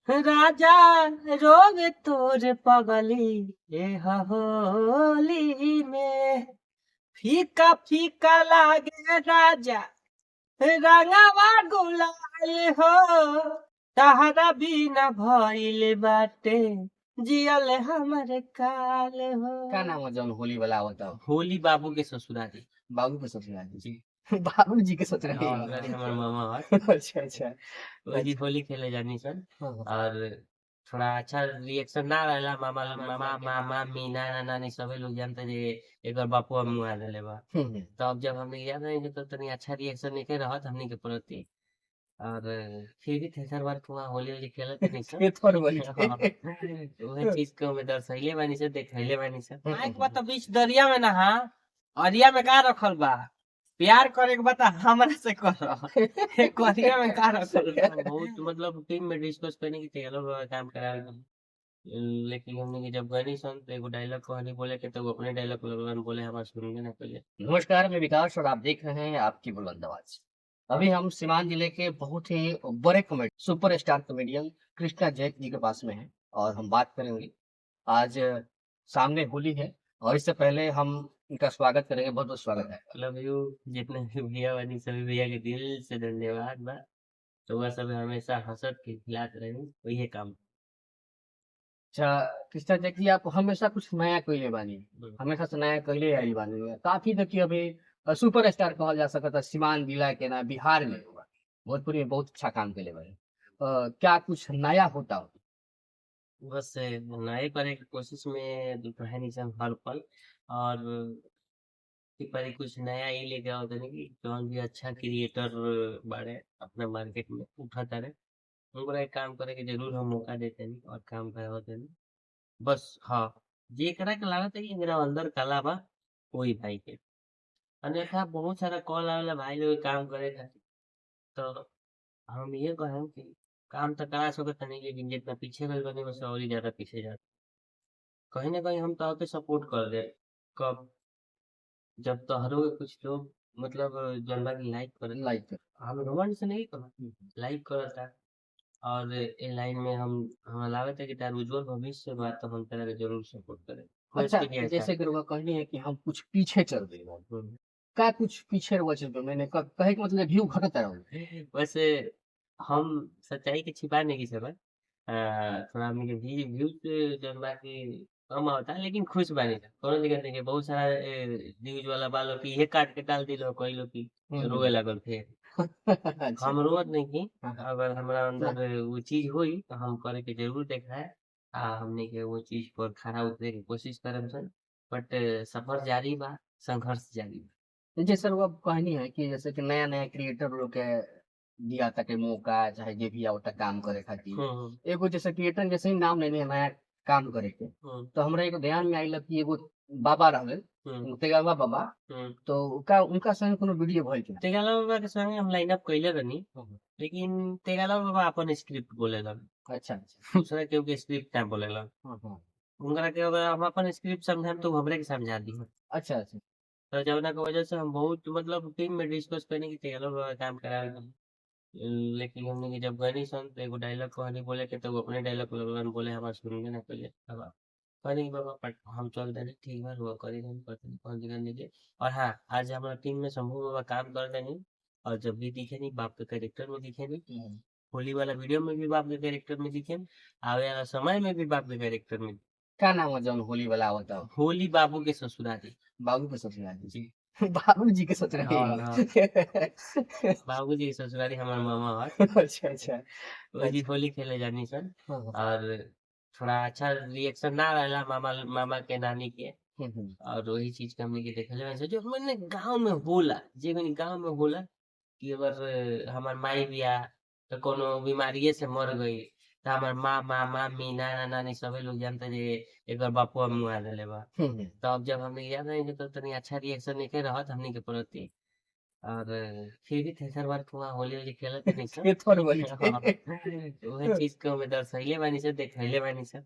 राजा रोवे तोर पगली ए होली में फीका फीका लागे राजा रंगवा गुलाल हो तहरा बिना भइल बाटे जियल हमर काल हो। क्या नाम है जौन होली वाला होता हो? होली बाबू के ससुरारी। बाबू के ससुराल जी बाबू जी के ससुराल हाँ, गाड़ी हमार मामा है। अच्छा अच्छा वही होली खेले जानी सन हाँ, हाँ। और थोड़ा अच्छा रिएक्शन ना रहला मामा मामा मामा मीना नानी सभी लोग जानते जे एकर बापू मुआ देले बा। तो अब जब हमने याद नहीं तो तनी अच्छा रिएक्शन नहीं रहत हमनी के प्रति और फिर भी थेसर बार वहाँ होली होली खेलत नहीं सन। खेत पर बोल हाँ, वही चीज को में दर्शैले बानी से देखैले बानी से माइक बा तो बीच दरिया में नहा अरिया में का रखल बा प्यार करे के बता हमरा से कर करिया में का रखल बा। बहुत मतलब टीम में डिस्कस करने की तैयार लोग काम करा लेकिन हमने की जब गनी सन तो एगो डायलॉग कहनी बोले के तो वो अपने डायलॉग लगन बोले हमारे सुनने ना पहले। नमस्कार, मैं विकास और आप देख रहे हैं आपकी बुलंद आवाज। अभी हम सीवान जिले के बहुत ही बड़े comedy super star comedian Krishna Jack ji के पास में हैं और हम बात करेंगे। आज सामने होली है और इससे पहले हम इनका स्वागत करेंगे। बहुत बहुत स्वागत है। लव यू जितने भी भैया बनी सभी भैया के दिल से धन्यवाद बा। तो वह सब हमेशा हंसत खिलाते रहे वही काम। अच्छा कृष्णा जैक जी, आप हमेशा कुछ नया कइले बानी, हमेशा से नया कइले आइल बानी। काफी देखिए अभी सुपर स्टार कहल जा सकता सीवान जिला के ना बिहार में हुआ भोजपुरी में बहुत अच्छा काम कइले बानी। क्या कुछ नया होता हो? बस नए करे की कोशिश में दोपहर निशान हर पल और कि पर कुछ नया ही लेके आओ तनी कि कौन भी अच्छा क्रिएटर बाड़े अपना मार्केट में उठा तारे उनको एक काम करे के जरूर हम मौका देते नहीं और काम कराओ तनी बस हाँ जे करा के लागत है कि मेरा अंदर कला बा कोई भाई के अन्यथा बहुत सारा कॉल आवेला भाई लोग काम करे खातिर तो हम ये कहें कि काम तो करा सकत नहीं लेकिन जितना पीछे गए बने बस और ही ज्यादा पीछे जाते कहीं ना कहीं हम तो पे सपोर्ट कर दे कब जब तोहरो के कुछ लोग मतलब जनता की लाइक करे लाइक हम रोमांच से नहीं करो लाइक करता और ए लाइन में हम लागत है कि तार उज्जवल भविष्य बात तो हम तेरा के जरूर सपोर्ट करें अच्छा, खोज के लिए जैसे कि रउआ कहनी है कि हम कुछ पीछे चल रहे हैं, का कुछ पीछे रउआ चल रहे मैंने कहे के मतलब व्यू घटत रहा। वैसे हम सच्चाई के छिपाने की समय थोड़ा हमनी के व्यूज जौन बा कि कम आवता है लेकिन खुश बानी जा कोनो दिक्कत नहीं है बहुत सारा न्यूज वाला बा लोग की ये काट के डाल दिलो कोई लोग की रोए लागल थे अच्छा हम रोवत नहीं की हाँ, हाँ। अगर हमारा ना अंदर वो चीज हुई तो हम करे के जरूर देखा है हमने के वो चीज पर खरा उतरे की कोशिश करम सन बट सफर जारी बा संघर्ष जारी बा। जैसे रउआ कहनी है कि जैसे कि नया नया क्रिएटर लोग के दिया ताके मौका चाहे जे भी आवता काम करे खातिर एगो जैसे क्रिएटर जैसे ही नाम लेने नया काम करे के तो हमरा एगो ध्यान में आइल कि एगो बाबा रहले तेगलवा बाबा तो उनका संग कोनो वीडियो भइल कि ना? तेगाला बाबा के संगे हम लाइन अप कइले रहनी लेकिन तेगाला बाबा अपन स्क्रिप्ट बोलेलन अच्छा दूसरा केहू के स्क्रिप्ट ना बोलेलन हाँ उनकरा के अगर हम अपन स्क्रिप्ट समझाएम तो वो हमरे के समझा दी अच्छा अच्छा तो जवना के वजह से हम बहुत मतलब टीम में डिस्कस करने की तेगाला बाबा काम करा लेकिन हमने की जब गनी सन तो एगो डायलॉग कहनी बोले के तो वो अपने डायलॉग लगन बोले हमारे सुनने ना पहले अब कहनी कि बाबा हम चल देने ठीक है वो करी हम करते नहीं कौन दिक्कत नहीं और हाँ आज हमारा टीम में शंभू बाबा काम कर देनी और जब भी दिखे नहीं बाप के कैरेक्टर में दिखे नहीं होली वाला वीडियो में भी बाप के कैरेक्टर में दिखे आवे वाला समय में भी बाप के कैरेक्टर में क्या नाम है जौन होली वाला होता हो? होली बाबू के ससुरारी। बाबू के ससुराल जी बाबू जी के हाँ ससुराल हाँ बाबू जी के ससुरारी हमारे मामा है अच्छा अच्छा वही होली खेले जानी सन हाँ, हाँ। और थोड़ा अच्छा रिएक्शन ना रहला मामा मामा के नानी के हम्म। और वही चीज के हमने के देखले वैसे जो मैंने गांव में होला जे मैंने गांव में होला कि अगर हमार माई बिया तो कोनो बीमारी से मर गई तो हमार माँ मामा मीना नानी सभी लोग जानते जे एकर बापू मुआ देले बा। तो अब जब हमने याद नहीं तो तनी अच्छा रिएक्शन नहीं रहत हमने के प्रति और फिर भी थेसर बार वहाँ होली होली खेलत नहीं सन। खेत पर बोल हाँ, वही चीज को में दर्शैले बानी से देखैले बानी से।